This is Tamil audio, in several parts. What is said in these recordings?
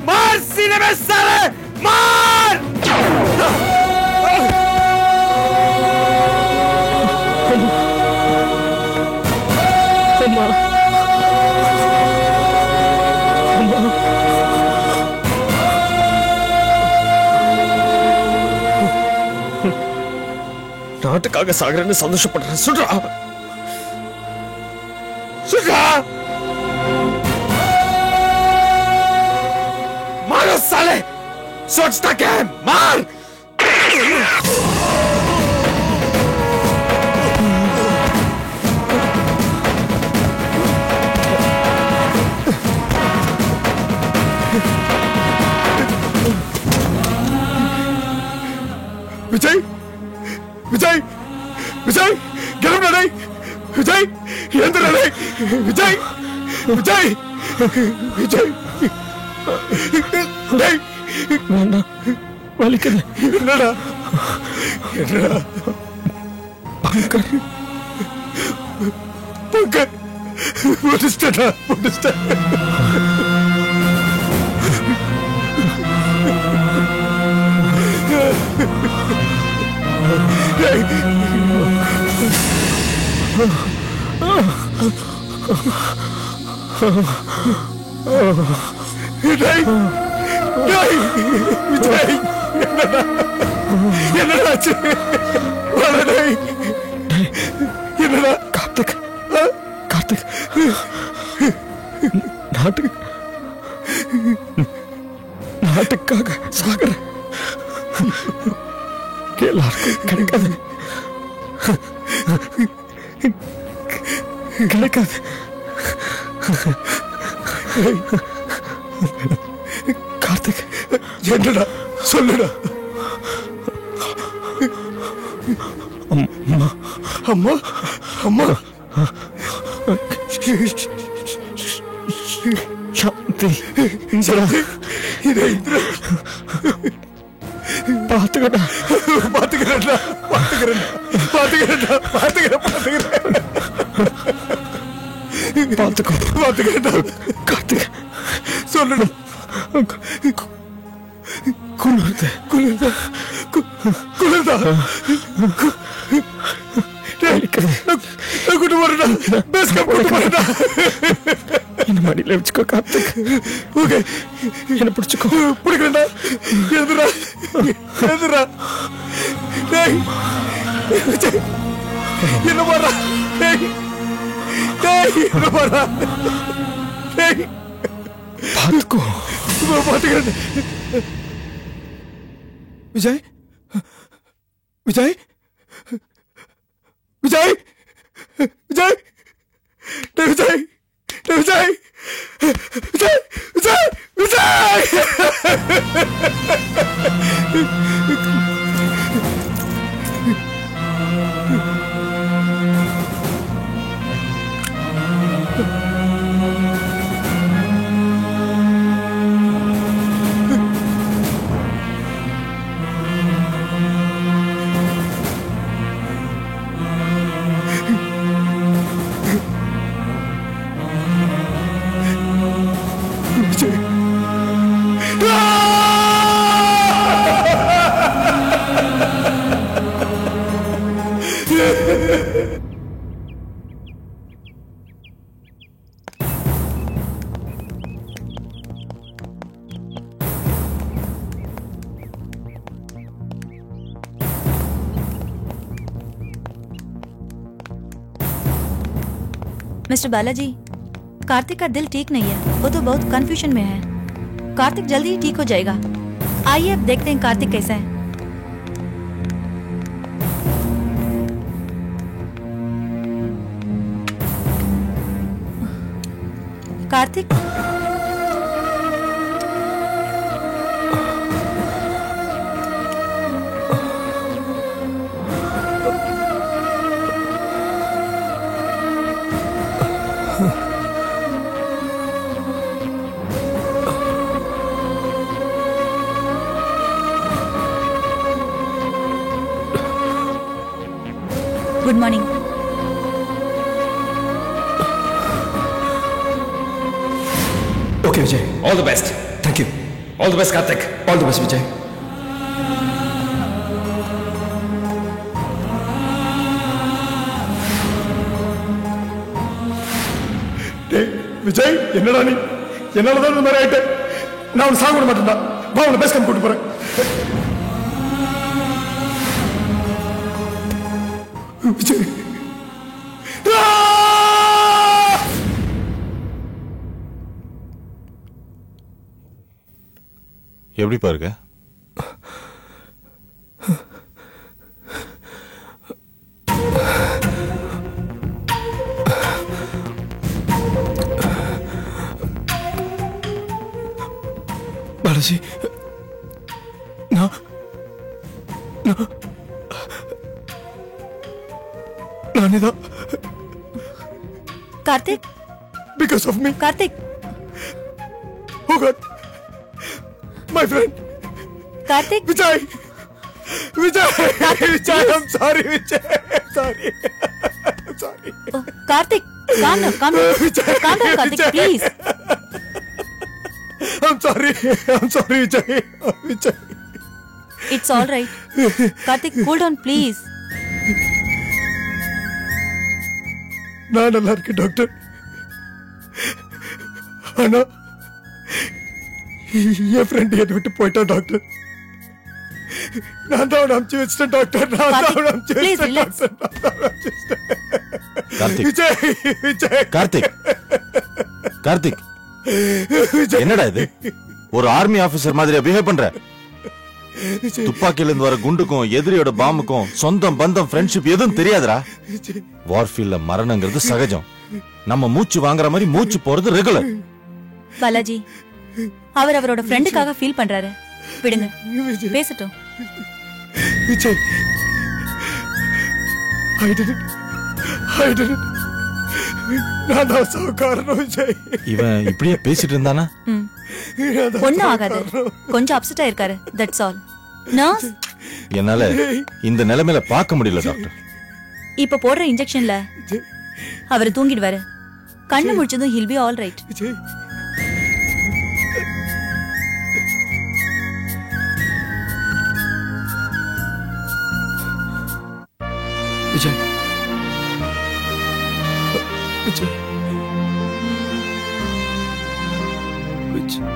मार सीने में साले, मार! अम्मा, நாட்டுக்காக சாகரன்னு சந்தோஷப்படுறேன். சுடுறா சுடுறா, मारो साले, सोचता क्या है, मार! विजय, विजय, विजय, get up today, विजय, enter today, विजय, विजय, विजय, नहीं, வேண்டா, வலிக்குது. என்னடா, என்னடா, பங்கர், பங்கர், முடிச்சிட்டா, முடிச்சிட்டா. என்னடா கார்த்திக், கார்த்திக், நாட்டுக்காக சாகர எல்லாருக்கும் கிடைக்காது, கிடைக்காது. கார்த்திக், என்னடா சொல்லுடா. அம்மா, அம்மா, அம்மா, சாந்தி, இந்திரா, பாத்துக்கடா, பாத்துக்கிறேன்டா, பாத்துக்கிறேன், பாத்துக்கிறேன்டா, பாத்துக்கிறேன், பாத்துக்கிறேன், பாத்துக்கோ, பாத்துக்கிறேன்டா. கார்த்திக், சொல்லுடா. குளிர்து, குளிர்தா, குளிர்தா, கூட்டு போறேன்டா, பேஸ்கப் கூட்டு போறேன்டா. என்ன மடியில வச்சுக்கோ கார்த்திக். ஓகே, என்ன பிடிச்சுக்கோ. பிடிக்கிறேன்டா. எதுரா, எதுரா, டேய், விஜய், என்ன போறா, டேய், டேய், என்ன போறா, டேய், பாத்துக்கோ, பாத்துக்கிறேன். விஜய், விஜய், விஜய், விஜய், டேய் விஜய், டேய் விஜய், விஜய், விஜய், விஜய். मिस्टर बालाजी, कार्तिक का दिल ठीक नहीं है, वो तो बहुत कंफ्यूजन में है। कार्तिक जल्दी ही ठीक हो जाएगा। आइए अब देखते हैं कार्तिक कैसा है। Kartik, good morning. Okay Vijay, all the best. Thank you. All the best Karthik. All the best Vijay. Vijay என்னடா நீ என்னாலதான் இந்த மாதிரி ஆயிட்ட. நான் அவனை சாக விட மாட்டேன்டா. வா அவனை பேஸ்ட் கேம்ப் கூட்டு போறேன். விஜய் எப்படி பாருங்க? பாலாஜி நானேதான். Karthik, because of me. Karthik, oh God, my friend Karthik. Vijay Vijay Vijay, I'm sorry Vijay, sorry sorry. Oh, Karthik, calm down, calm down. Vijay, Calm down, Karthik, Vijay. please. I'm sorry Vijay, Vijay. It's all right. Karthik, cool down, please. நான் நல்லா இருக்கேன் டாக்டர். ஆனா என் ஃப்ரெண்ட் என்னை விட்டு போயிட்டான் டாக்டர். நான் தான் அவனை அமுச்சு வச்சிட்டேன் டாக்டர். நான் தான் அவனை அமுச்சு Please வச்சிட்டேன் relax. டாக்டர். கார்த்திக், விஜய் விஜய் கார்த்திக், கார்த்திக், விஜய். என்னடா இது? ஒரு ஆர்மி ஆபீசர் மாதிரியா பிஹேவ் பண்ற? விஜய் துப்பாக்கில இருந்து வர குண்டுக்கும் எதிரியோட பாம்புக்கும் சொந்தம் பந்தம் ஃப்ரெண்ட்ஷிப் எதுவும் தெரியாதுடா. விஜய். வார்ஃபீல்ட்ல மரணங்கிறது சகஜம். நம்ம மூச்சு வாங்குற மாதிரி மூச்சு போறது ரெகுலர். பாலாஜி, அவர் அவரோட ஃப்ரெண்டுக்காக ஃபீல் பண்றாரு. விடுங்க, விஜய். பேசட்டும். Vijay, I didn't. நான் தான் சாவுக்காரன் விஜய். இவன் இப்படியே பேசிட்டு இருந்தானா? ம், நான் தான் ஒண்ணும் ஆகாது. சாவுக்காரன். கொஞ்சம் அப்செட் ஆயிருக்காரு, தட்ஸ் ஆல். நர்ஸ், என்னால இந்த நிலைமையில பார்க்க முடியல டாக்டர். இப்ப போடுற இன்ஜெக்ஷன்ல விஜய், அவர் தூங்கிடுவாரு. கண்ணு முடிச்சதும் he'll be all right. Vijay. Vijay, Vijay, Vijay.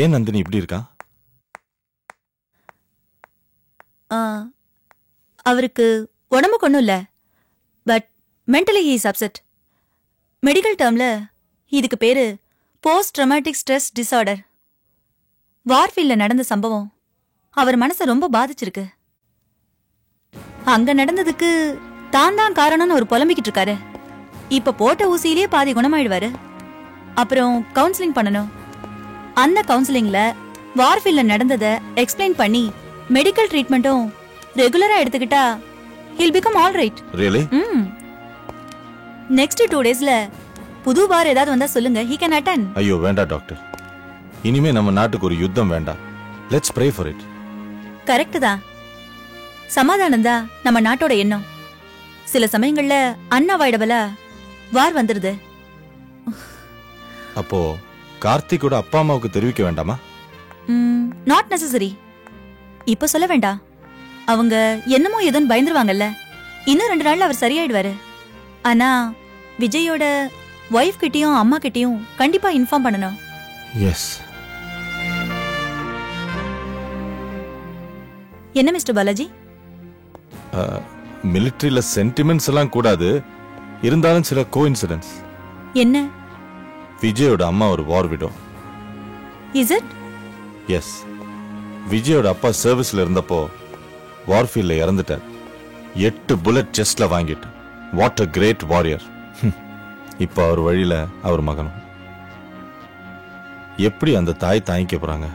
ஏன் நந்தினி இப்படி இருக்கா? ஆ, அவருக்கு உடம்புக்கு ஒண்ணும் இல்ல, but mentally he is upset. Medical டேர்ம்ல இதுக்கு பேரு போஸ்ட் ட்ரமாட்டிக் ஸ்ட்ரெஸ் டிசார்டர். வார்ஃபீல்ட்ல நடந்த சம்பவம் அவர் மனசை ரொம்ப பாதிச்சிருக்கு. அங்க நடந்ததுக்கு தான் காரணம்னு அவர் புலம்பிக்கிட்டு இருக்காரு. இப்ப போட்ட ஊசியிலேயே பாதி குணமாயிடுவாரு. அப்புறம் கவுன்சிலிங் பண்ணணும். அந்த கவுன்சிலிங்ல வார்ஃபீல்ட்ல நடந்ததை எக்ஸ்பிளைன் பண்ணி மெடிக்கல் ட்ரீட்மெண்ட்டும் ரெகுலரா எடுத்துக்கிட்டா he'll become all right. Really? Next 2 டேஸ்ல புது வார் ஏதாவது வந்தா சொல்லுங்க, he can attend. ஐயோ வேண்டாம் டாக்டர். இனிமே நம்ம நாட்டுக்கு ஒரு யுத்தம் வேண்டாம். Let's pray for it. Correct தான். சமாதானம் தான் நம்ம நாட்டோட எண்ணம். சில சமயங்கள்ல அன்அவாய்டபிளா வார் வந்துருது. அப்போ கார்த்திகோட அப்பா அம்மாவுக்கு தெரிவிக்க வேண்டாமா? Not necessary. இப்ப சொல்ல வேண்டாம். அவங்க என்னமோ ஏதோன்னு பயந்துருவாங்கல்ல. இன்னும் 2 நாள்ல அவர் சரியாயிடுவாரு. ஆனா விஜயோட வைஃப் கிட்டயும் அம்மா கிட்டயும் கண்டிப்பா இன்ஃபார்ம் பண்ணணும். எஸ். என்ன மிஸ்டர் பாலாஜி? மிலிட்டரியில சென்டிமெண்ட்ஸ் எல்லாம் கூடாது. இருந்தாலும் சில கோஇன்சிடென்ட்ஸ். என்ன? விஜயோட அம்மா ஒரு வார் விடோ. Is it? எஸ். விஜயோட அப்பா சர்வீஸ்ல இருந்தப்போ வார்ஃபீல்ட்ல இறந்துட்டார். 8 புல்லட் செஸ்ட்ல வாங்கிட்டு. What a great warrior. இப்ப அவர் வழியில அவர் மகனும். எப்படி அந்த தாய் தாங்கிக்க போறாங்க?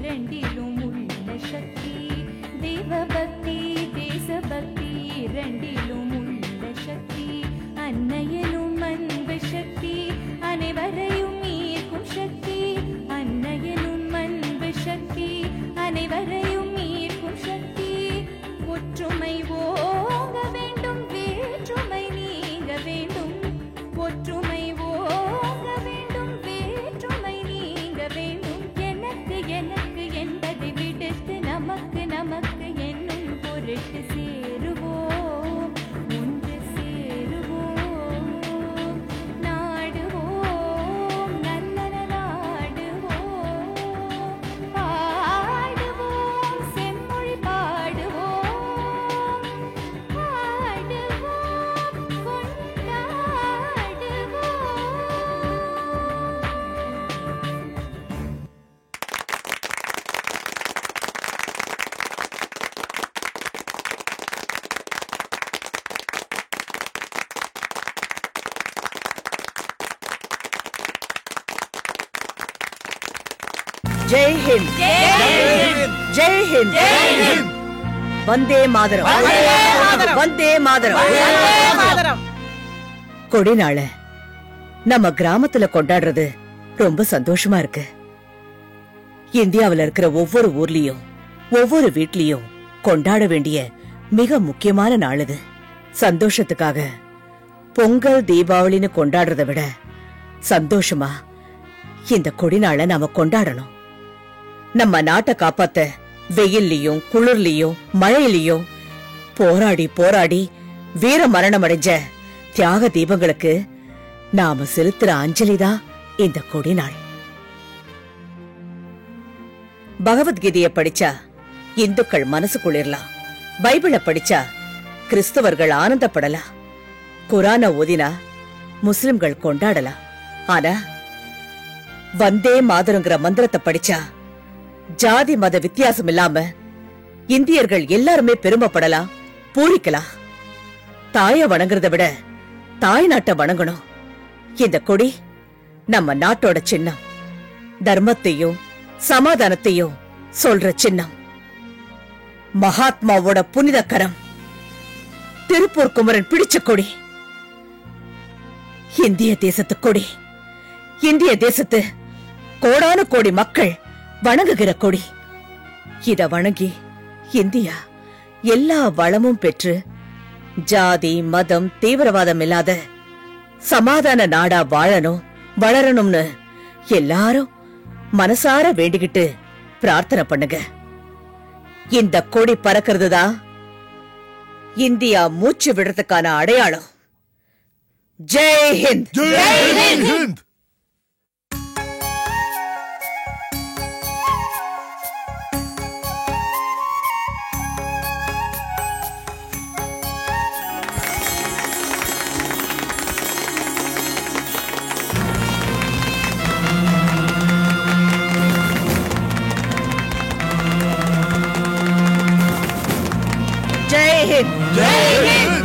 இரண்டிலும் உள்ள சக்தி தேவபக்தி தேசபக்தி இரண்டிலும் உள்ள சக்தி அன்னையனும் அன்பு சக்தி அனைவரையும் ஈர்க்கும் சக்தி அன்னையனும் அன்பு சக்தி அனைவரையும் ஈர்க்கும் சக்தி ஒற்றுமை ஓங்க வேண்டும் வேற்றுமை நீங்க வேண்டும் ஒற்றுமை ஓங்க வேண்டும் வேற்றுமை நீங்க வேண்டும் எனக்கு எனக்கு என்பதை விடுத்து நமக்கு நமக்கு என்னும் பொருட்டு சேருவோம் ஒன்று சேருவோம் நாடுவோம் நல்லன நாடுவோம் பாடுவோம் செம்மொழி பாடுவோம் பாடுவோம் கொண்டாடுவோம். ஜெய் ஹிந்த் ஜெய் ஹிந்த் வந்தே மாதரம் வந்தே மாதரம் கொடி நாள நம்ம கிராமத்துல கொண்டாடுறது ரொம்ப சந்தோஷமா இருக்கு. இந்தியாவுல இருக்கிற ஒவ்வொரு ஊர்லயும் ஒவ்வொரு வீட்லயும் கொண்டாட வேண்டிய மிக முக்கியமான நாள் இது. சந்தோஷத்துக்காக பொங்கல் தீபாவளின்னு கொண்டாடுறதை விட சந்தோஷமா இந்த கொடி நாளை நாம கொண்டாடணும். நம்ம நாட்டை காப்பாத்த வெயில்லையும் குளிர்லயும் மழையிலையும் போராடி போராடி வீர மரணம் அடைஞ்ச தியாக தீபங்களுக்கு நாம செலுத்துற அஞ்சலிதான் இந்த கொடி நாள். பகவத்கீதைய படிச்சா இந்துக்கள் மனசு குளிரலாம், பைபிள படிச்சா கிறிஸ்தவர்கள் ஆனந்தப்படலாம், குரான ஓதினா முஸ்லிம்கள் கொண்டாடலாம். ஆனா வந்தே மாதருங்கிற மந்திரத்தை படிச்சா ஜாதி மத வித்தியாசம் இல்லாம இந்தியர்கள் எல்லாருமே பெருமைப்படலாம், பூரிக்கலாம். தாய வணங்குறத விட தாய் நாட்டை வணங்கணும். இந்த கொடி நம்ம நாட்டோட சின்னம், தர்மத்தையும் சமாதானத்தையும் சொல்ற சின்னம். மகாத்மாவோட புனித கரம், திருப்பூர் குமரன் பிடிச்ச கொடி, இந்திய தேசத்து கொடி, இந்திய தேசத்து கோடான கோடி மக்கள் வணங்குகிற கொடி. இத வணங்கி இந்தியா எல்லா வளமும் பெற்று ஜாதி மதம் தீவிரவாதம் இல்லாத சமாதான நாடா வாழணும் வளரணும்னு எல்லாரும் மனசார வேண்டிக்கிட்டு பிரார்த்தனை பண்ணுங்க. இந்த கொடி பறக்கிறதுதான் இந்தியா மூச்சு விடுறதுக்கான அடையாளம். ஜெய் ஹிந்த். ஜெய் ஹிந்த். ஜெய் ஹிந்த். ஜெய் ஹிந்த்.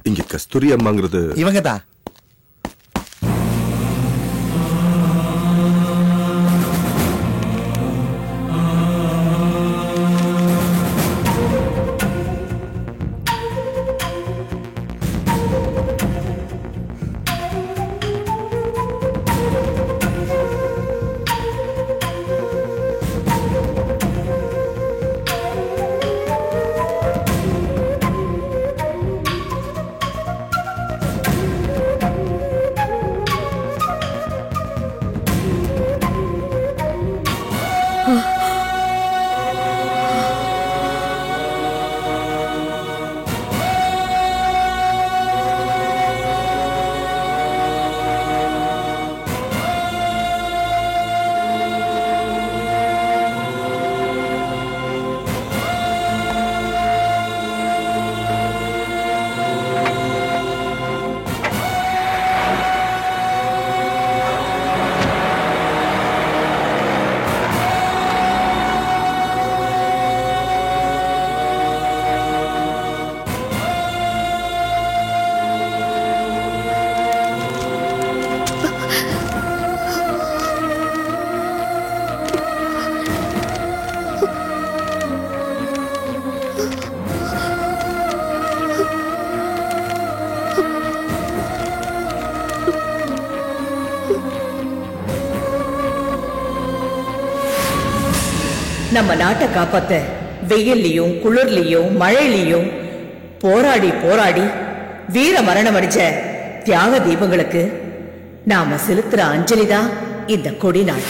இங்க கஸ்தூரி அம்மாங்கிறது இவங்கதான். நம்ம நாட்டை காப்பாத்த வெயில்லையும் குளிர்லயும் மழையிலையும் போராடி போராடி வீர மரணம் அடைஞ்ச தியாக தீபங்களுக்கு நாம செலுத்துற அஞ்சலிதான் இந்த கொடி நாள்.